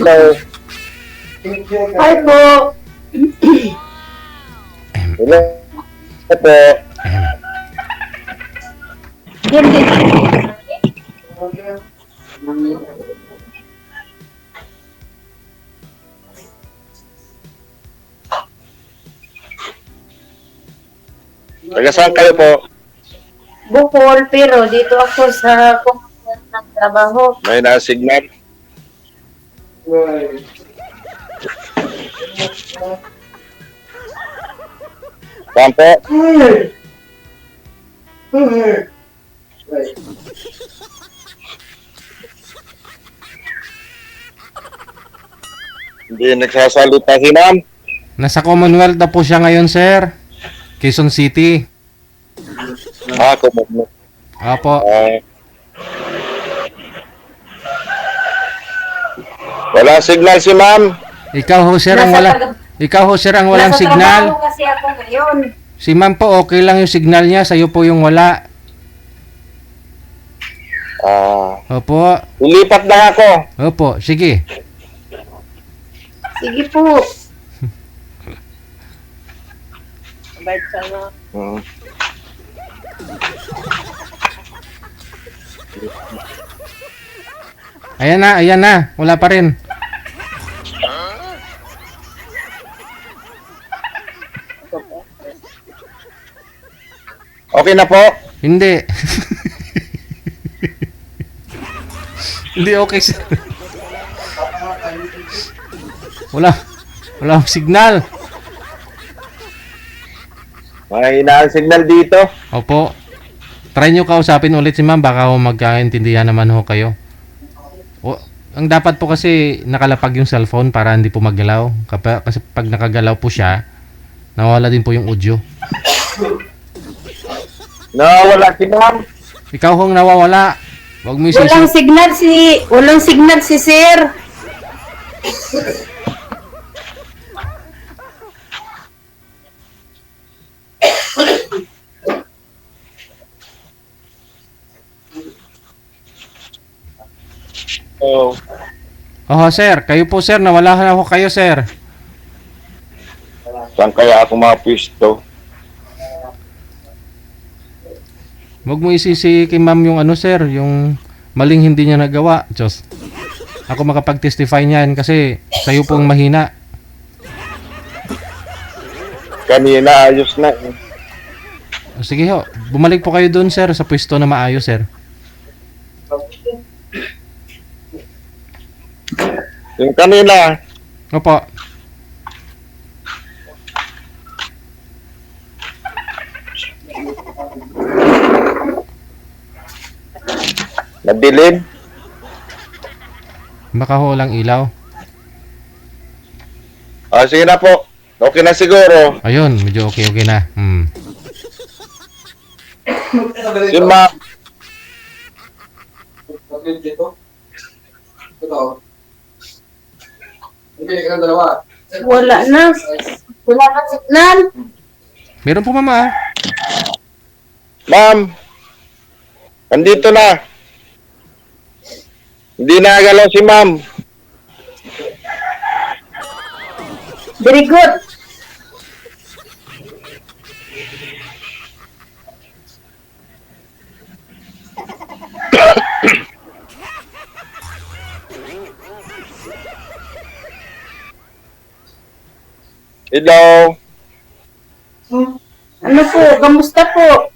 Hello. Hi po. Hello po. Hindi. Taga saan kayo po? Bukol, pero dito ako sa kumpanya ng trabaho. May nasignal? Saan po? Hindi nagsasalita si ma'am. Nasa Commonwealth na po siya ngayon, sir. Quezon City. Kumablo. Opo. Wala signal si ma'am. Ikaw ho, sir, ang walang Nasa signal. trabaho kasi ako ngayon. Si ma'am po, okay lang yung signal niya. Sa'yo po yung wala. Opo. Ilipat na ako. Opo, sige. Sige po. Hmm. Ayan na. Wala pa rin. Okay na po. Hindi. Hindi okay, sir. Wala akong signal. Mahina ang signal dito. Opo. Try nyo kausapin ulit si ma'am. Baka ho magkaintindihan naman ho kayo. Ang dapat po kasi nakalapag yung cellphone para hindi po maggalaw. Kasi pag nakagalaw po siya, nawala din po yung audio. Nawala si ma'am. Ikaw hong nawawala. Huwag mo isisi. Walang signal si sir. Oh. Oo, sir. Kayo po, sir. Nawala na ako kayo, sir. Saan kaya ako mapwisto? Huwag mo isisi kay ma'am yung ano, sir. Yung maling hindi niya nagawa. Diyos. Ako makapag-testify niyan kasi sa'yo pong mahina. Kanina ayos na. Sige ho. Bumalik po kayo doon, sir. Sa pwesto na maayos, sir. Yung kanina. Opo. Nadilim. Baka ho lang ilaw. Sige na po. Okay na siguro. Ayun, medyo okay na. Si ma'am. Wala na. Wala na signal. Meron po, mama. Ma'am. Andito na. Hindi nagalaw si ma'am. Very good. Hello. Ano po? Kamusta po?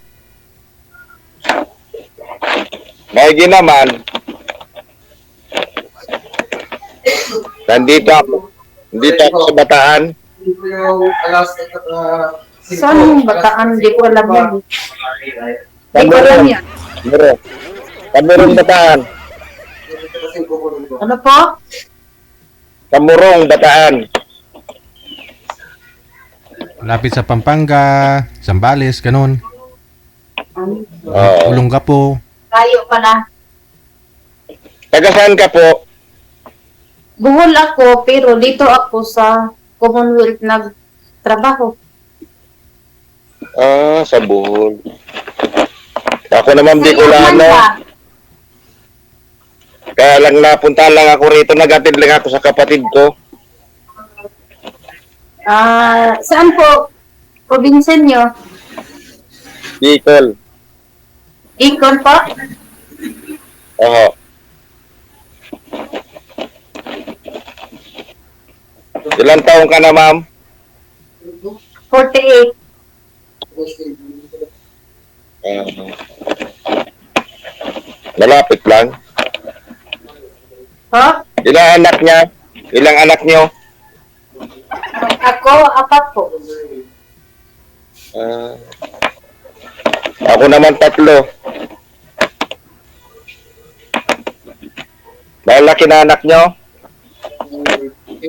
Maigi naman. Nandito ako. Nandito ako sa Bataan. Saan yung Bataan? Hindi ko alam yan. Hindi ko alam yan. Kamurong Bataan. Ano po? Kamurong Bataan. Lapit sa Pampanga, Zambales, ganun. Oo. Olongapo. Tayo pala. Taga saan ka po? Buhol ako, pero dito ako sa Commonwealth nagtrabaho. Sa Bohol. Ako naman Bicolano. Kaya Kaya lang napunta lang ako rito, nag-attend lang ako sa kapatid ko. Saan po? Probinsya nyo? Bicol. Icon po? Oo. Ilang taon ka na, ma'am? 48. Malapit lang. Po? Ilang anak niya? Ilang anak niyo? Ako, apat po. Ako naman 3. Malaki na anak niyo?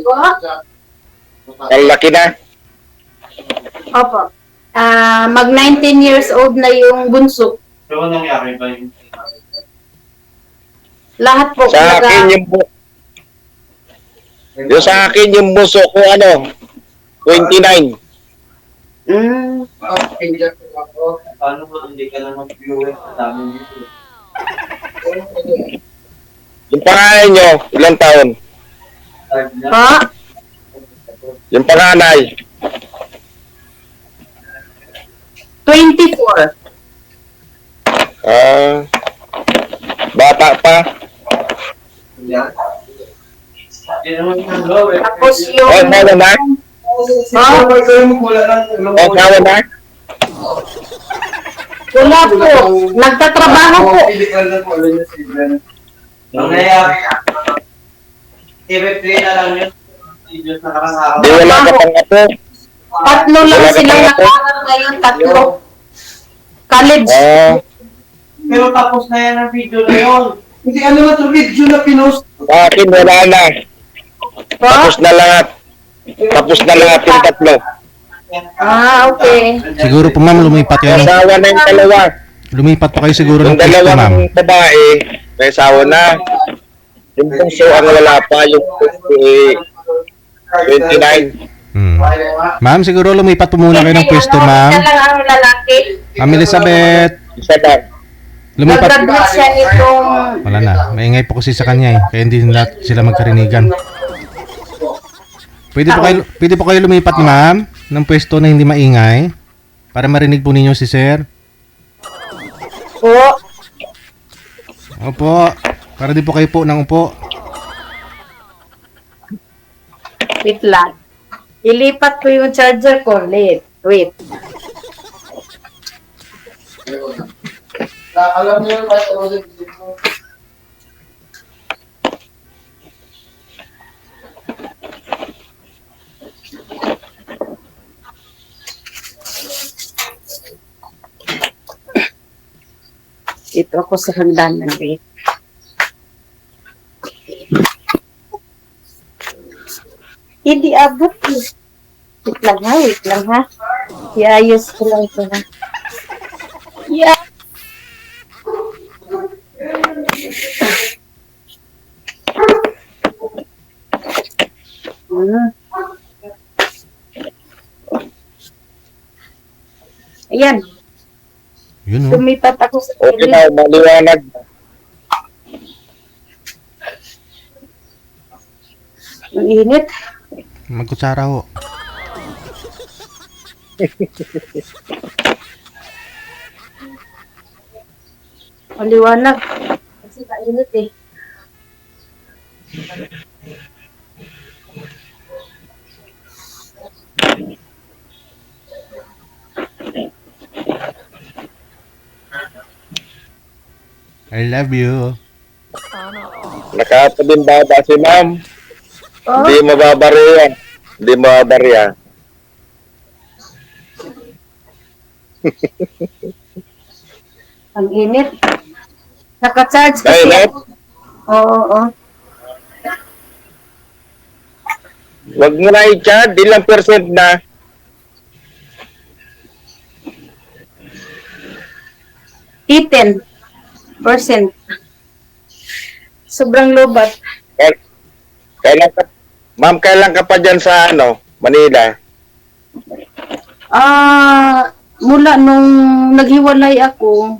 Po? Malaki na? Opo. Mag 19 years old na yung bunso. Pero anong nangyari ba yun? Lahat po. Sa akin yung sa akin yung muso ko 29. Paano nga hindi ka na mag-viewer sa dami nito? Yung panganay nyo, ilang taon? Live na? Po? Yung panganay, 24. bata pa. Yan. Hindi naman yung low eh. Tapos yung... Sawa na? Sawa na? Wala po. Nagtatrabaho po. Ang nangyayari, i-replay na lang yun. Videos na nakasama. Di wala ka pang apo. 3 lang silang nakaharap ngayon. 3. College. Pero tapos na yan ang video na yun. Hindi ano na ito video na pinost. Sa akin wala na. Po? Tapos na lahat. Tapos na lahat yung 3. Okay. Siguro po ma'am, lumipat kayo. Asawa na yung 2. Lumipat pa kayo siguro ng Yung pwesto ma'am. dalawang babae, may asawa na. Yung bunso ang wala pa, yung 29. Ma'am, siguro lumipat po muna kayo ng pwesto ma'am. Isa lang ang lalaki. Ma'am Elizabeth, Isa lang. lumipat. Nag-graduate siya nitong... Wala na, maingay po kasi sa kanya eh. Kaya hindi na sila magkarinigan. Pwede po kayo lumipat ma'am ng pwesto na hindi maingay para marinig po ninyo si sir. Po. Opo, para di po kayo po ng upo. Wait lang. Ilipat ko yung charger ko. Wait. Alam niyo yung kahit Dito ako sa hagdanan. Wait. Hindi abot. Wait lang ha. Iayos ko lang ito ha. Yeah. Ayan. Yun oh. Lumipat ako sa Okay na, maliwanag. Ang init. Magkutsara ho. Maliwanag. Kasi kainit eh. I love you. Nakatabing baba si ma'am. Oh, Hindi mababariya. Hindi mababariya. ang init. Naka-charge Ay, kasi net. ako. Oo. Wag mo na i-chat. Ilang percent na? %. Sobrang lobat. Kailan ka, ma'am, kailan ka pa dyan sa Manila? Mula nung naghiwalay ako,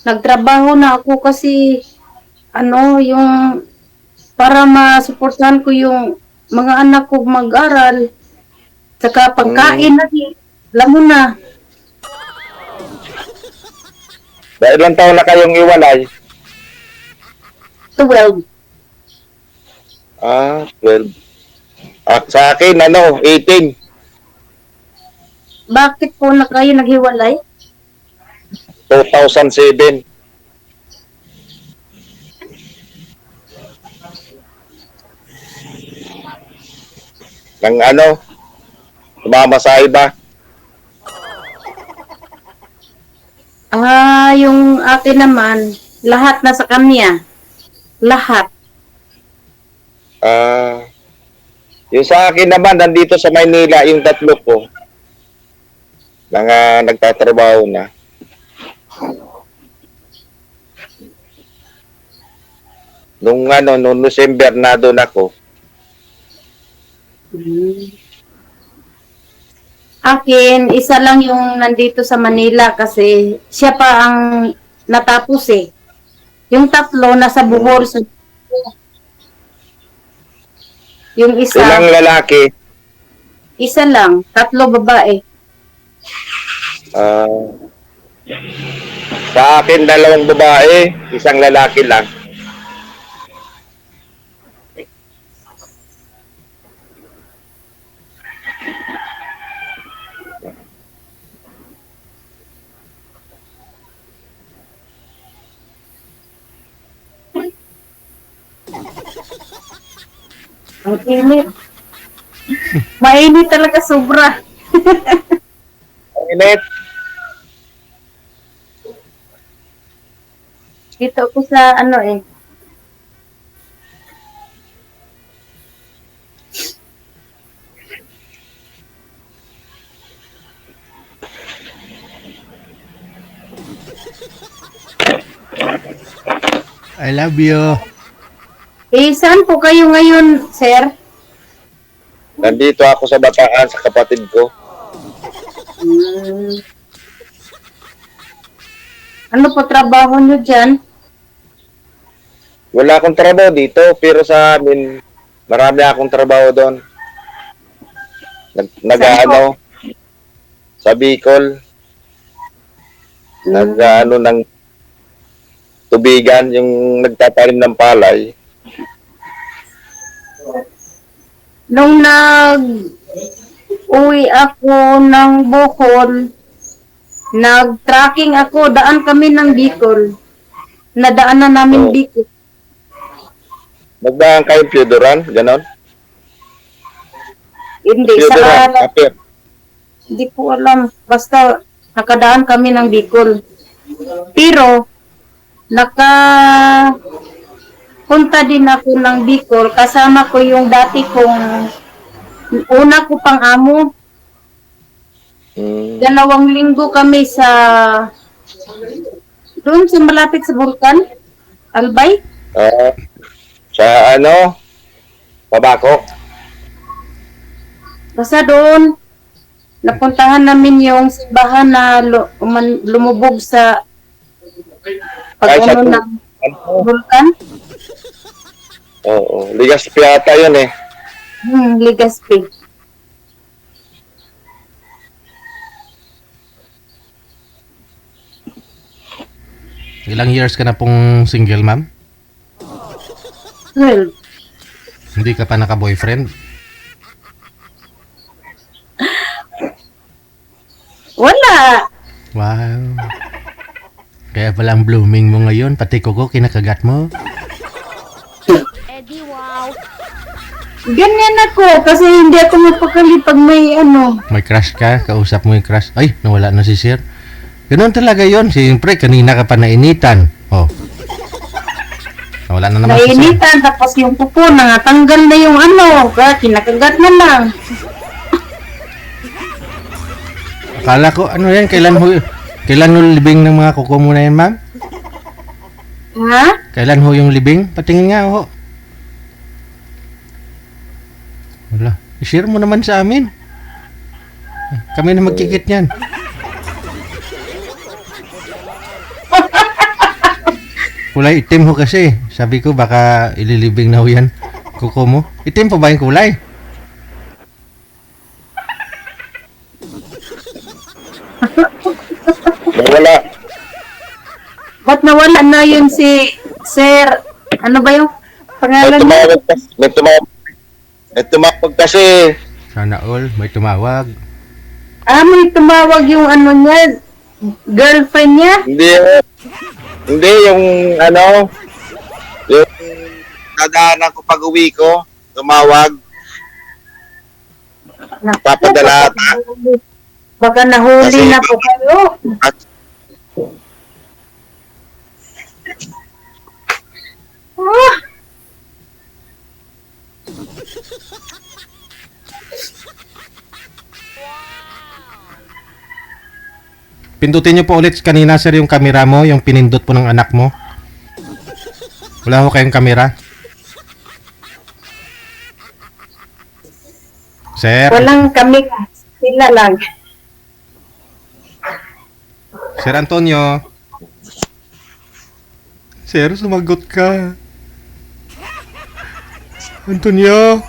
nagtrabaho na ako kasi ano, yung para masuportahan ko yung mga anak ko mag-aral. Saka pagkain na din. Alam mo na. Dahil ilang taon na kayong iwalay? 12. 12. At sa akin, 18. Bakit po na kayo naghiwalay? 2007. Nang sumama sa iba. Yung akin naman, lahat na sa kanya. Lahat. Yung sa akin naman, nandito sa Maynila, yung tatlo ko, nagtatrabaho na. Nung December na doon ako. Akin, isa lang yung nandito sa Manila kasi siya pa ang natapos eh. Yung tatlo nasa Bohol. Yung isa, Ilang lalaki, isa lang, tatlo babae. sa akin 2 babae, 1 lalaki lang. Ang init. Mainit talaga sobra. Init. Dito ko sa I love you. saan po kayo ngayon, sir? Nandito ako sa Bataan sa kapatid ko. Ano po trabaho nyo dyan? Wala akong trabaho dito, pero sa amin, marami akong trabaho doon. Sa Bicol. Ng tubigan, yung nagtatanim ng palay. Nung uwi ako ng Bohol, nag-tracking ako, daan kami ng Bicol. Nadaan na namin Bicol. Nagdaan kayo Piodoran, ganon? Hindi, Piodoran, Kapir. hindi ko alam. Basta nakadaan kami ng Bicol. Pero, punta din ako ng Bicol. Kasama ko yung dati kong, una ko pang amo. 2 linggo kami doon sa malapit sa Bulkan, Albay. Sa Pabako. Basta doon, napuntahan namin yung simbahan na lumubog sa pag-ano ng Bulkan. Oo, Legazpi ata yun eh. Legazpi. Ilang years ka na pong single, ma'am? Well, Hindi ka pa naka-boyfriend? wala. Wow. Kaya palang blooming mo ngayon, pati ko kinakagat mo. Eddie, wow. Ganyan ako kasi hindi ako mapakali pag may May crush ka, kausap mo yung crush. Ay, nawala na si Sir. Ganun talaga yon. Siyempre, kanina ka pa nainitan. Oh. Nawala na naman si Sir. nainitan tapos yung pupo nangatanggal na yung kinakagat na lang. Akala ko, yan, kailan ho libing ng mga kuko mo na yan, ma'am? Ha? Kailan ho yung libing? Patingin nga ho. Wala. I-share mo naman sa amin. Kami na magkikit niyan. Kulay itim ho kasi. Sabi ko baka ililibing na ho yan. Kuko mo. Itim po ba yung kulay? Nawala. Ba't nawala na yun si Sir? Ano ba yung May pangalan niya? tumawag kasi. May tumawag kasi. Sana all. May tumawag. May tumawag yung ano niya, girlfriend niya. Hindi yung ano, yung dadaanan ko pag uwi ko, tumawag. Papadala ata. Baka nahuli Kasi- na po kayo. At Ah, Pindutin niyo po ulit kanina sir yung camera mo, yung pinindot po ng anak mo. Wala ho kayong camera. Sir, walang kami. Sila lang. Sir Antonio. Sir, sumagot ka. Antonio.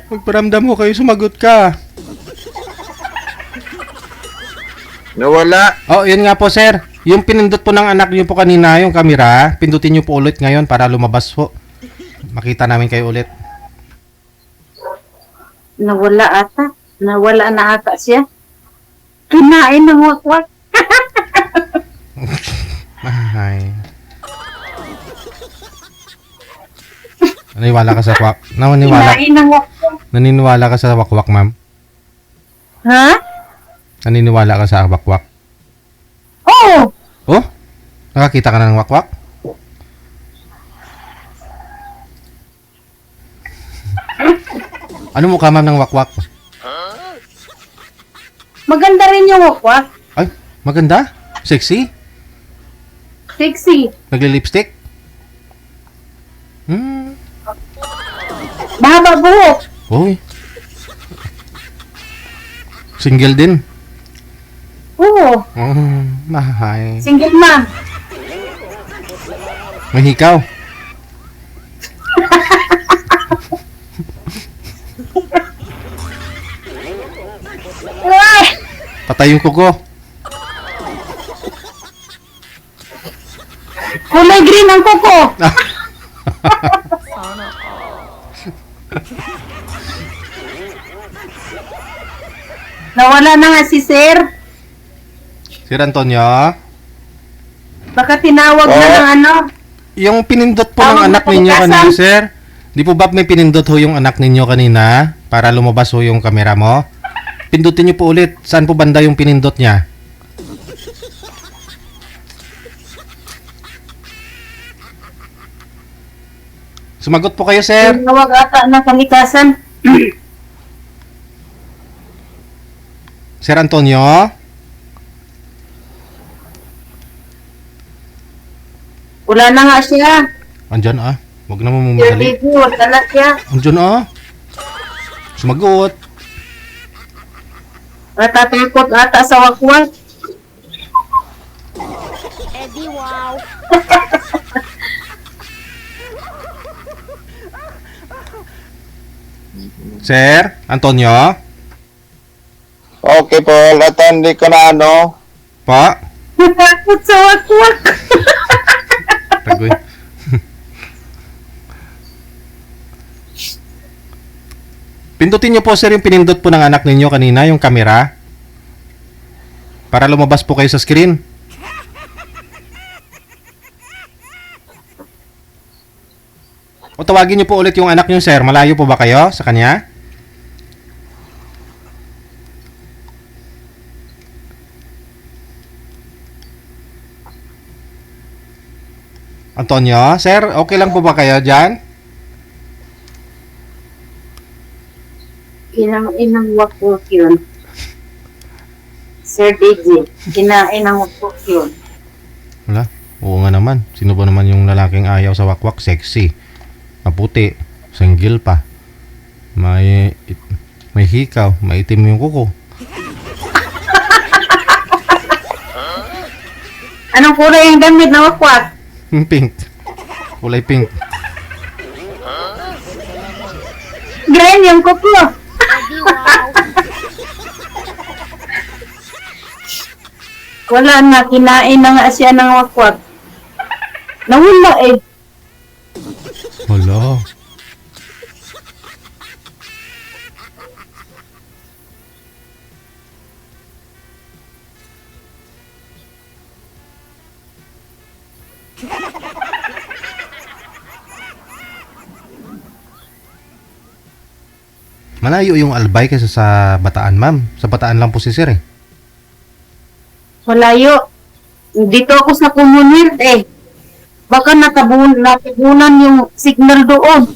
Magparamdam ho kayo, sumagot ka. nawala. Oh, yun nga po sir. Yung pinindot po ng anak niyo po kanina, yung camera, pindutin niyo po ulit ngayon para lumabas po. Makita namin kayo ulit. Nawala ata. Nawala na ata siya. Kinain ng wakwak. Ay. Naniniwala ka sa wakwak? Kinain ng wakwak. Naniniwala ka sa wakwak, ma'am? Ha? Naniniwala ka sa wakwak? Oo. Oh? Nakakita ka na ng wakwak? Ano mukha ma'am ng wakwak? Maganda rin yung wakwak. Ay, maganda? Sexy? Sexy. Nagli-lipstick? Mahaba buhok. Uy. Single din? Oo. Mahay. Single mom. May hikaw? Ay! Patay yung kuko. Kulay green ang kuko. Nawala na nga si Sir. Sir Antonio? Baka tinawag na Oh. ng ano. Yung pinindot po ng Tawag anak na ninyo pagkasan. kanina, sir? Di po ba may pinindot ho yung anak ninyo kanina para lumabas ho yung kamera mo? Pindutin niyo po ulit. Saan po banda yung pinindot niya? Sumagot po kayo, sir. Tinawag ata ng kalikasan. Sir Antonio? Wala na nga siya. Andyan ah. Huwag na mo Sir madali. Baby, wala na siya. Andyan ah. Sumagot. Natatakot ata sa wakwak. Eddie, wow. Sir Antonio? Okay po, attend ko na ano. Pa? Natakot sa wakwak. Tagoy. Pindutin niyo po sir yung pinindot po ng anak ninyo kanina, yung camera. Para lumabas po kayo sa screen. O tawagin niyo po ulit yung anak niyo sir. Malayo po ba kayo sa kanya? Antonio, sir, okay lang po ba kayo dyan? Inang wakwak yun. Sir DJ, kinain ang wakwak yun. Wala. Oo nga naman. Sino ba naman yung lalaking ayaw sa wakwak? Sexy. Maputi. Single pa. May hikaw. Maitim yung kuko. Anong kulay ang damit na wakwak? Pink. Kulay pink. Green yung kuko. Eddie wow. Wala na, kinain na nga siya ng wakwak. Nawala eh. Wala. Malayo yung Albay kaysa sa Bataan, ma'am. Sa Bataan lang po si sir eh. Malayo. Dito ako sa Commonwealth eh. Baka natabunan yung signal doon.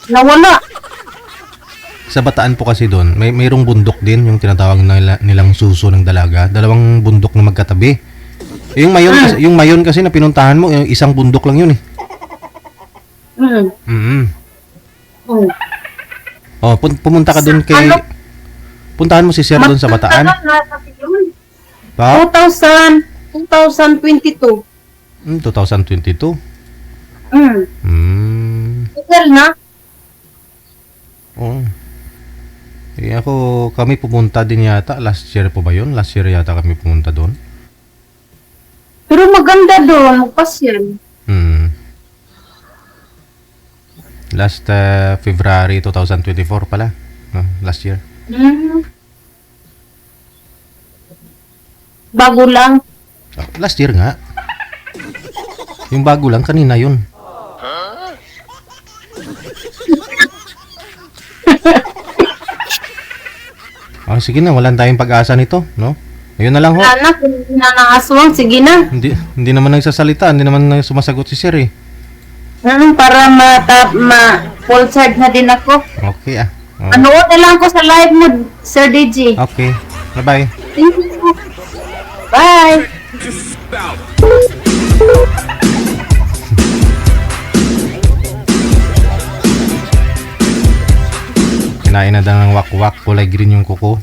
Nawala. Sa Bataan po kasi doon, mayroong bundok din yung tinatawag nilang suso ng dalaga. Dalawang bundok na magkatabi. Eh, yung mayon kasi na pinuntahan mo, yung isang bundok lang yun eh. Mm. Mm. Oh, pumunta ka doon kay... Ano? Puntahan mo si sir doon sa Bataan. Pa? 2022. 2022. Tagal na. Oh. Eh, kami pumunta din yata. Last year po ba yun? Last year yata kami pumunta doon. Pero maganda doon. Magpasyal. Last February 2024 pala. Last year. Bago lang. Last year nga. Yung bago lang, kanina yun. Sige na, walang tayong pag-asa nito, no? Ayun na lang ho. Anak, hindi na nakaswang. Sige na. Hindi naman nagsasalita, hindi naman sumasagot si sir eh. Para full charge na din ako. Okay ah. Oh. Anood na lang ako sa live mo, Sir DJ. Okay. Bye-bye. Thank you. Bye. Kinain na daw ng wakwak, kulay green yung kuko.